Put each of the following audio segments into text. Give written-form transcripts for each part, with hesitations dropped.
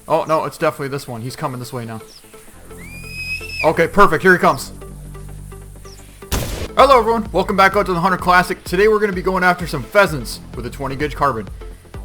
Oh, no, it's definitely this one. He's coming this way now. Okay, perfect. Here he comes. Hello, everyone. Welcome back out to the Hunter Classic. Today, we're going to be going after some pheasants with a 20-gauge carbine.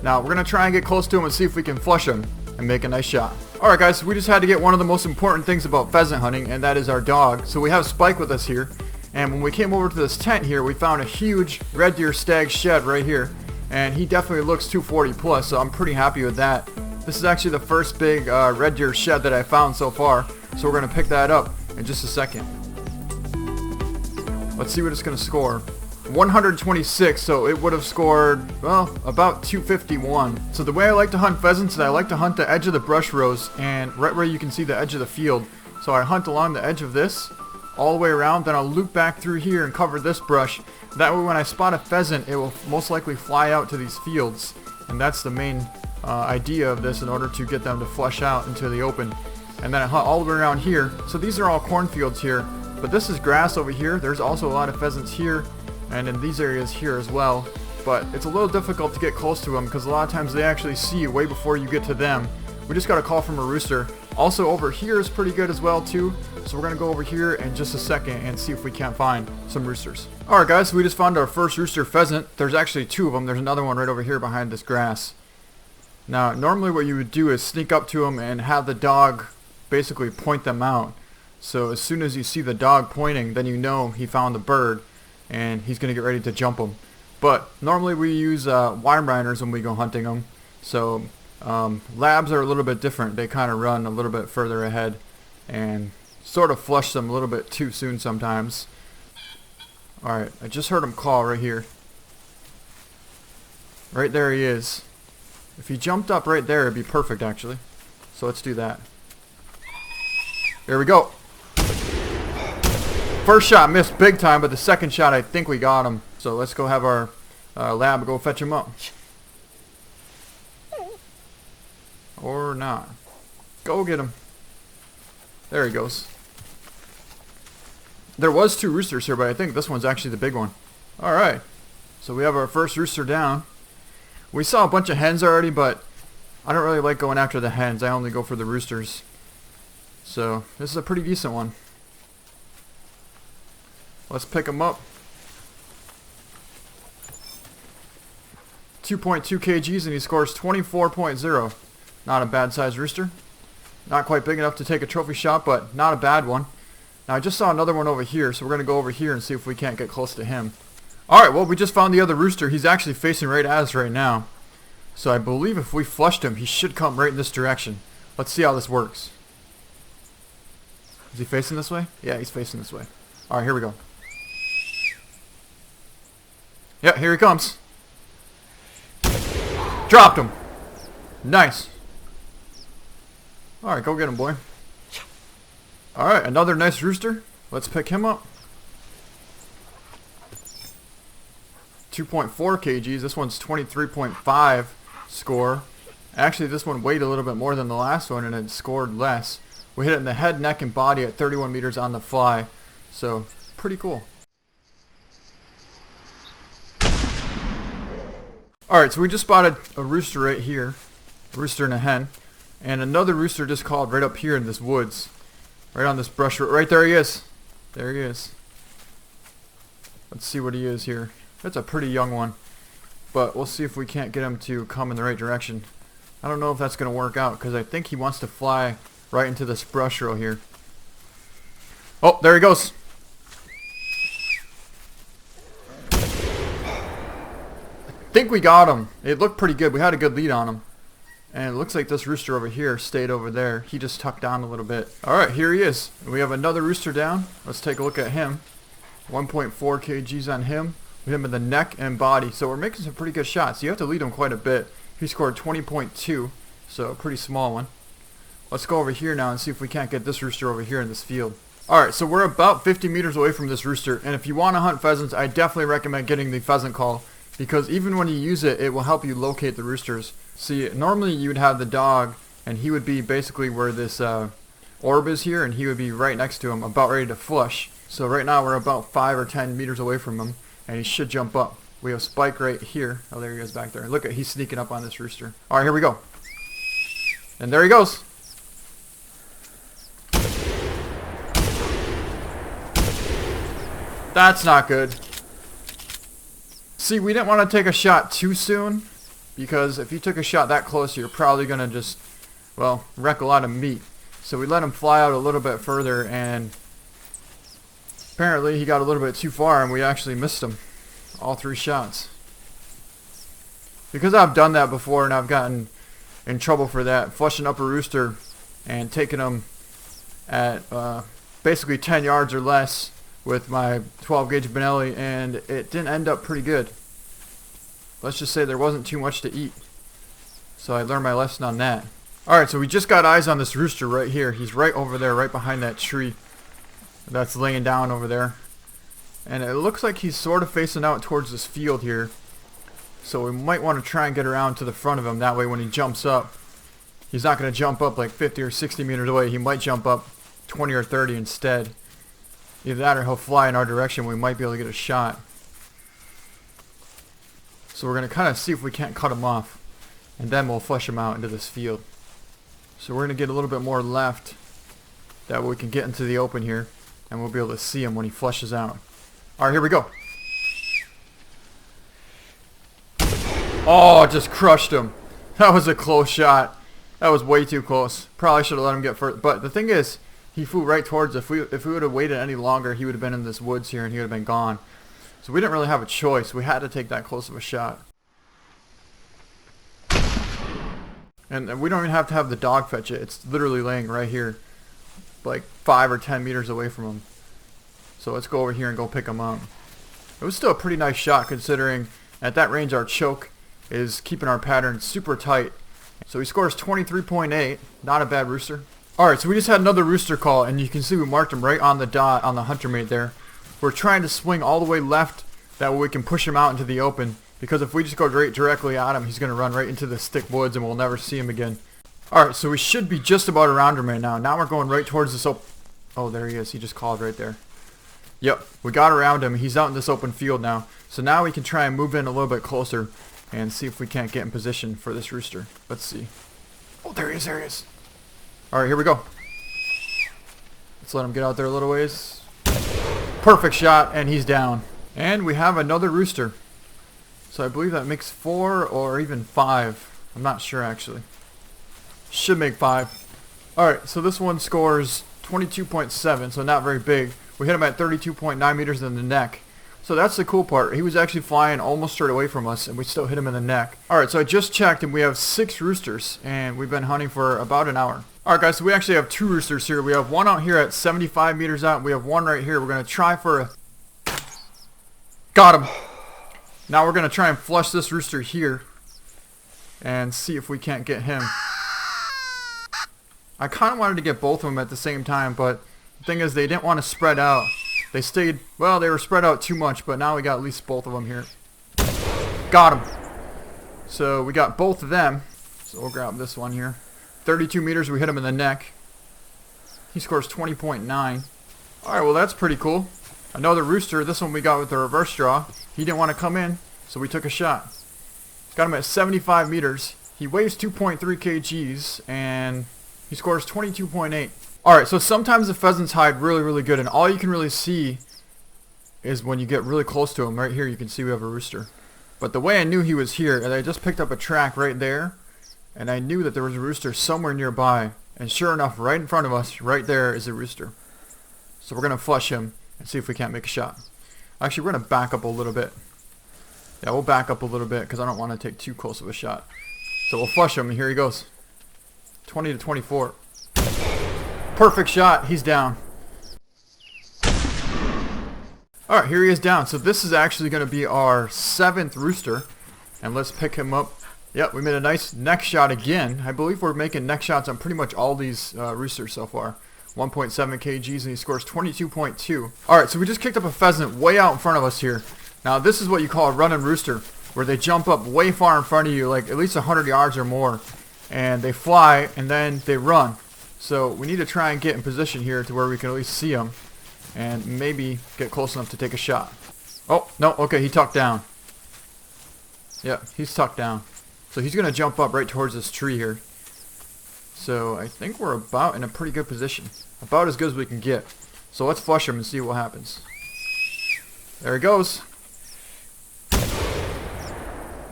Now, we're going to try and get close to them and see if we can flush them and make a nice shot. Alright, guys, we just had to get one of the most important things about pheasant hunting, and that is our dog. So we have Spike with us here. And when we came over to this tent here, we found a huge red deer stag shed right here. And he definitely looks 240 plus, so I'm pretty happy with that. This is actually the first big red deer shed that I found so far, so we're going to pick that up in just a second. Let's see what it's going to score. 126, so it would have scored, well, about 251. So the way I like to hunt pheasants is I like to hunt the edge of the brush rows, and right where you can see the edge of the field. So I hunt along the edge of this, all the way around, then I'll loop back through here and cover this brush. That way when I spot a pheasant, it will most likely fly out to these fields, and that's the main idea of this in order to get them to flush out into the open. And then I hunt all the way around here. So these are all cornfields here, but this is grass over here. There's also a lot of pheasants here and in these areas here as well, but it's a little difficult to get close to them because a lot of times they actually see you way before you get to them. We just got a call from a rooster. Also over here is pretty good as well too, so we're gonna go over here in just a second and see if we can't find some roosters. Alright guys, so we just found our first rooster pheasant. There's actually two of them. There's another one right over here behind this grass. Now, normally what you would do is sneak up to them and have the dog basically point them out. So as soon as you see the dog pointing, then you know he found the bird and he's going to get ready to jump them. But normally we use Weimaraners when we go hunting them. So labs are a little bit different. They kind of run a little bit further ahead and sort of flush them a little bit too soon sometimes. Alright, I just heard him call right here. Right there he is. If he jumped up right there, it'd be perfect actually. So let's do that. There we go. First shot missed big time, but the second shot I think we got him. So let's go have our lab go fetch him up. Or not. Go get him. There he goes. There was two roosters here, but I think this one's actually the big one. Alright. So we have our first rooster down. We saw a bunch of hens already, but I don't really like going after the hens. I only go for the roosters. So this is a pretty decent one. Let's pick him up. 2.2 kgs and he scores 24.0. Not a bad sized rooster. Not quite big enough to take a trophy shot, but not a bad one. Now I just saw another one over here, so we're going to go over here and see if we can't get close to him. Alright, well we just found the other rooster. He's actually facing right at us right now. So I believe if we flushed him, he should come right in this direction. Let's see how this works. Is he facing this way? Yeah, he's facing this way. Alright, here we go. Yeah, here he comes. Dropped him. Nice. Alright, go get him, boy. Alright, another nice rooster. Let's pick him up. 2.4 kgs. This one's 23.5 score. Actually, this one weighed a little bit more than the last one and it scored less. We hit it in the head, neck, and body at 31 meters on the fly. So, pretty cool. Alright, so we just spotted a rooster right here. A rooster and a hen. And another rooster just called right up here in this woods. Right on this brush. Right there he is. There he is. Let's see what he is here. That's a pretty young one. But we'll see if we can't get him to come in the right direction. I don't know if that's going to work out because I think he wants to fly right into this brush row here. Oh, there he goes. I think we got him. It looked pretty good. We had a good lead on him. And it looks like this rooster over here stayed over there. He just tucked down a little bit. Alright, here he is. We have another rooster down. Let's take a look at him. 1.4 kgs on him. We hit him in the neck and body. So we're making some pretty good shots. You have to lead him quite a bit. He scored 20.2. So a pretty small one. Let's go over here now and see if we can't get this rooster over here in this field. Alright, so we're about 50 meters away from this rooster. And if you want to hunt pheasants, I definitely recommend getting the Pheasant Call. Because even when you use it, it will help you locate the roosters. See, normally you would have the dog, and he would be basically where this orb is here, and he would be right next to him, about ready to flush. So right now we're about 5 or 10 meters away from him, and he should jump up. We have Spike right here. Oh, there he is back there. Look at, he's sneaking up on this rooster. Alright, here we go. And there he goes. That's not good. See, we didn't want to take a shot too soon, because if you took a shot that close, you're probably going to just, well, wreck a lot of meat. So we let him fly out a little bit further, and apparently he got a little bit too far, and we actually missed him. All 3 shots. Because I've done that before, and I've gotten in trouble for that, flushing up a rooster and taking him at basically 10 yards or less with my 12 gauge Benelli, and it didn't end up pretty good. Let's just say there wasn't too much to eat. So I learned my lesson on that. Alright, so we just got eyes on this rooster right here. He's right over there, right behind that tree that's laying down over there. And it looks like he's sort of facing out towards this field here. So we might want to try and get around to the front of him. That way when he jumps up, he's not going to jump up like 50 or 60 meters away. He might jump up 20 or 30 instead. Either that or he'll fly in our direction. We might be able to get a shot. So we're going to kind of see if we can't cut him off. And then we'll flush him out into this field. So we're going to get a little bit more left. That way we can get into the open here. And we'll be able to see him when he flushes out. Alright, here we go. Oh, just crushed him. That was a close shot. That was way too close. Probably should have let him get further. But the thing is, he flew right towards us. If we would have waited any longer, he would have been in this woods here and he would have been gone. So we didn't really have a choice. We had to take that close of a shot. And we don't even have to have the dog fetch it. It's literally laying right here, like 5 or 10 meters away from him. So let's go over here and go pick him up. It was still a pretty nice shot considering at that range our choke is keeping our pattern super tight. So he scores 23.8. Not a bad rooster. Alright, so we just had another rooster call, and you can see we marked him right on the dot on the hunter mate there. We're trying to swing all the way left, that way we can push him out into the open, because if we just go directly at him, he's going to run right into the thick woods and we'll never see him again. Alright, so we should be just about around him right now. Now we're going right towards this open... Oh, there he is. He just called right there. Yep, we got around him. He's out in this open field now. So now we can try and move in a little bit closer and see if we can't get in position for this rooster. Let's see. Oh, there he is, there he is. Alright, here we go. Let's let him get out there a little ways. Perfect shot, and he's down. And we have another rooster. So I believe that makes 4 or even 5. I'm not sure, actually. Should make 5. Alright, so this one scores 22.7, so not very big. We hit him at 32.9 meters in the neck. So that's the cool part. He was actually flying almost straight away from us, and we still hit him in the neck. Alright, so I just checked, and we have 6 roosters, and we've been hunting for about an hour. Alright guys, so we actually have 2 roosters here. We have one out here at 75 meters out, and we have one right here. We're going to try for a... Got him! Now we're going to try and flush this rooster here, and see if we can't get him. I kind of wanted to get both of them at the same time, but the thing is they didn't want to spread out. They stayed, well, they were spread out too much, but now we got at least both of them here. Got him. So we got both of them. So we'll grab this one here. 32 meters, we hit him in the neck. He scores 20.9. Alright, well that's pretty cool. Another rooster, this one we got with the reverse draw. He didn't want to come in, so we took a shot. Got him at 75 meters. He weighs 2.3 kgs, and he scores 22.8. Alright, so sometimes the pheasants hide really good, and all you can really see is when you get really close to him. Right here you can see we have a rooster. But the way I knew he was here, and I just picked up a track right there, and I knew that there was a rooster somewhere nearby, and sure enough, right in front of us, right there is a rooster. So we're going to flush him and see if we can't make a shot. Actually, we're going to back up a little bit. Yeah, we'll back up a little bit because I don't want to take too close of a shot. So we'll flush him, and here he goes. 20 to 24. Perfect shot. He's down. Alright, here he is down. So this is actually going to be our 7th rooster. And let's pick him up. Yep, we made a nice neck shot again. I believe we're making neck shots on pretty much all these roosters so far. 1.7 kgs, and he scores 22.2. Alright, so we just kicked up a pheasant way out in front of us here. Now this is what you call a running rooster, where they jump up way far in front of you, like at least 100 yards or more. And they fly, and then they run. So we need to try and get in position here to where we can at least see him and maybe get close enough to take a shot. Oh, no, okay, he tucked down. Yeah, he's tucked down. So he's going to jump up right towards this tree here. So I think we're about in a pretty good position. About as good as we can get. So let's flush him and see what happens. There he goes.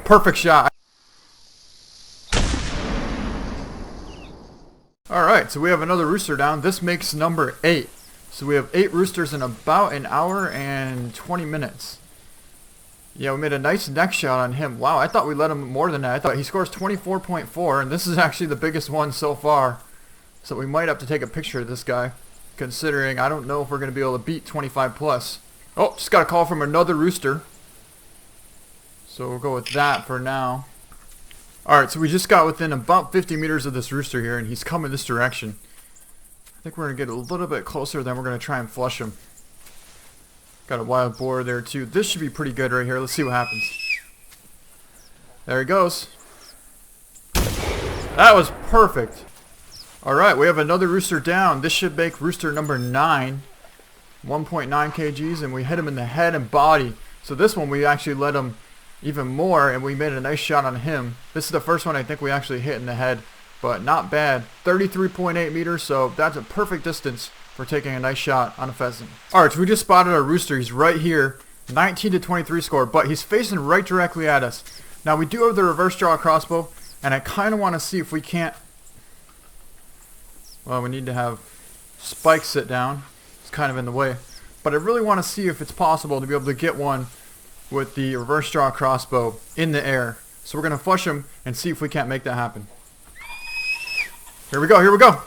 Perfect shot. Alright, so we have another rooster down. This makes number 8. So we have 8 roosters in about an hour and 20 minutes. Yeah, we made a nice neck shot on him. Wow, I thought we let him more than that. I thought he scores 24.4, and this is actually the biggest one so far. So we might have to take a picture of this guy, considering I don't know if we're going to be able to beat 25 plus. Oh, just got a call from another rooster. So we'll go with that for now. Alright, so we just got within about 50 meters of this rooster here, and he's coming this direction. I think we're going to get a little bit closer, then we're going to try and flush him. Got a wild boar there too. This should be pretty good right here. Let's see what happens. There he goes. That was perfect. Alright, we have another rooster down. This should make rooster number 9. 1.9 kgs, and we hit him in the head and body. So this one we actually let him even more, and we made a nice shot on him. This is the first one I think we actually hit in the head, but not bad. 33.8 meters, so that's a perfect distance for taking a nice shot on a pheasant. Alright, so we just spotted our rooster. He's right here. 19 to 23 score, but he's facing right directly at us. Now we do have the reverse draw crossbow, and I kind of want to see if we can't... Well, we need to have Spike sit down. It's kind of in the way. But I really want to see if it's possible to be able to get one with the reverse draw crossbow in the air. So we're going to flush him and see if we can't make that happen. Here we go, here we go.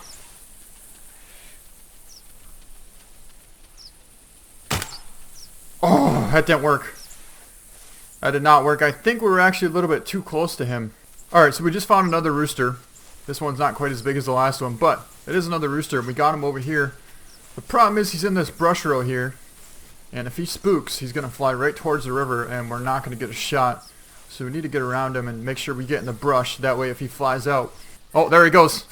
Oh, that didn't work. That did not work. I think we were actually a little bit too close to him. Alright, so we just found another rooster. This one's not quite as big as the last one, but it is another rooster. We got him over here. The problem is he's in this brush row here. And if he spooks, he's going to fly right towards the river, and we're not going to get a shot. So we need to get around him and make sure we get in the brush. That way if he flies out... Oh, there he goes.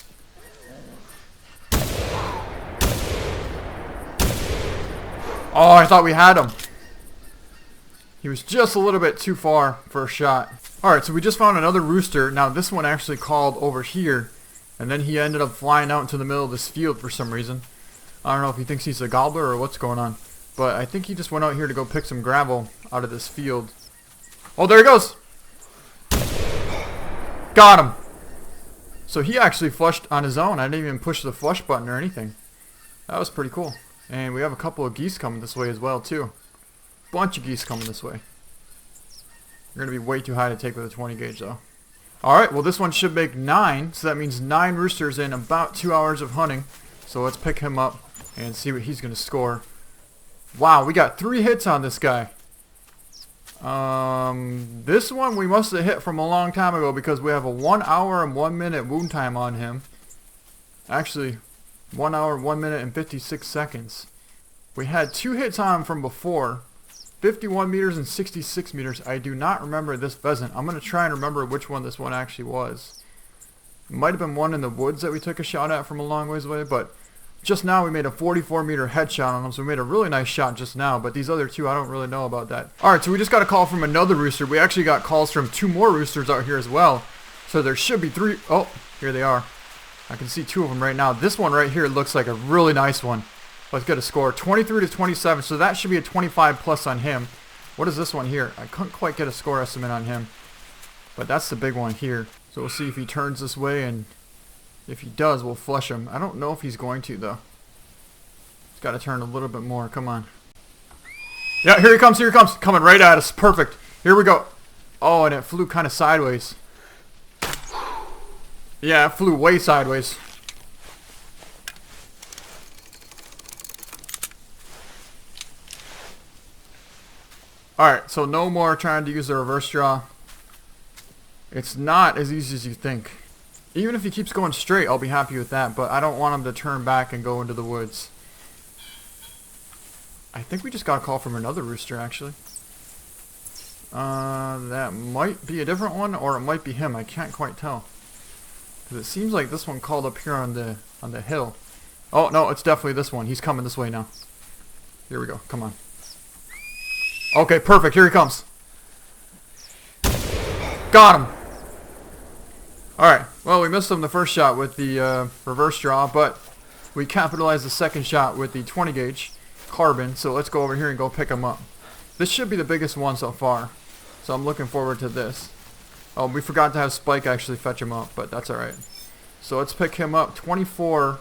Oh, I thought we had him. He was just a little bit too far for a shot. Alright, so we just found another rooster. Now this one actually called over here, and then he ended up flying out into the middle of this field for some reason. I don't know if he thinks he's a gobbler or what's going on, but I think he just went out here to go pick some gravel out of this field. Oh, there he goes! Got him! So he actually flushed on his own. I didn't even push the flush button or anything. That was pretty cool. And we have a couple of geese coming this way as well too. Bunch of geese coming this way. They're going to be way too high to take with a 20 gauge though. Alright, well this one should make 9. So that means 9 roosters in about 2 hours of hunting. So let's pick him up and see what he's going to score. Wow, we got 3 hits on this guy. This one we must have hit from a long time ago because we have a 1 hour and 1 minute wound time on him. Actually, 1 hour, 1 minute and 56 seconds. We had 2 hits on him from before. 51 meters and 66 meters. I do not remember this pheasant. I'm going to try and remember which one this one actually was. It might have been one in the woods that we took a shot at from a long ways away, but just now we made a 44 meter headshot on him, so we made a really nice shot just now, but these other 2 I don't really know about that. Alright, so we just got a call from another rooster. We actually got calls from 2 more roosters out here as well. So there should be 3. Oh, here they are. I can see 2 of them right now. This one right here looks like a really nice one. Let's get a score. 23 to 27, so that should be a 25 plus on him. What is this one here? I couldn't quite get a score estimate on him. But that's the big one here. So we'll see if he turns this way, and if he does, we'll flush him. I don't know if he's going to, though. He's got to turn a little bit more. Come on. Yeah, here he comes, here he comes. Coming right at us. Perfect. Here we go. Oh, and it flew kind of sideways. Yeah, it flew way sideways. Alright, so no more trying to use the reverse draw. It's not as easy as you think. Even if he keeps going straight, I'll be happy with that, but I don't want him to turn back and go into the woods. I think we just got a call from another rooster, actually. That might be a different one, or it might be him. I can't quite tell. Because it seems like this one called up here on the hill. Oh, no, it's definitely this one. He's coming this way now. Here we go. Come on. Okay, perfect. Here he comes. Got him. Alright. Well, we missed him the first shot with the reverse draw, but we capitalized the second shot with the 20 gauge carbon. So let's go over here and go pick him up. This should be the biggest one so far, so I'm looking forward to this. Oh, we forgot to have Spike actually fetch him up, but that's alright. So let's pick him up. 2.4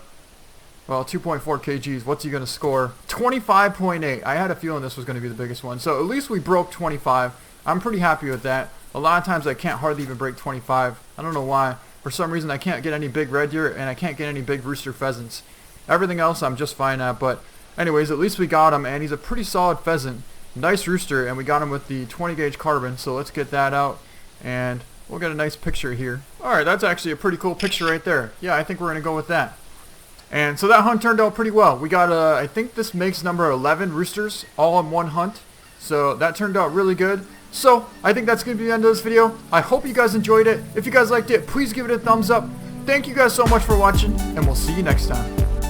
kgs. What's he going to score? 25.8. I had a feeling this was going to be the biggest one. So at least we broke 25. I'm pretty happy with that. A lot of times I can't hardly even break 25. I don't know why. For some reason I can't get any big red deer and I can't get any big rooster pheasants. Everything else I'm just fine at. But anyways, at least we got him, and he's a pretty solid pheasant. Nice rooster, and we got him with the 20 gauge carbon. So let's get that out and we'll get a nice picture here. Alright, that's actually a pretty cool picture right there. Yeah, I think we're going to go with that. And so that hunt turned out pretty well. We got, I think this makes number 11 roosters all in one hunt. So that turned out really good. So I think that's going to be the end of this video. I hope you guys enjoyed it. If you guys liked it, please give it a thumbs up. Thank you guys so much for watching, and we'll see you next time.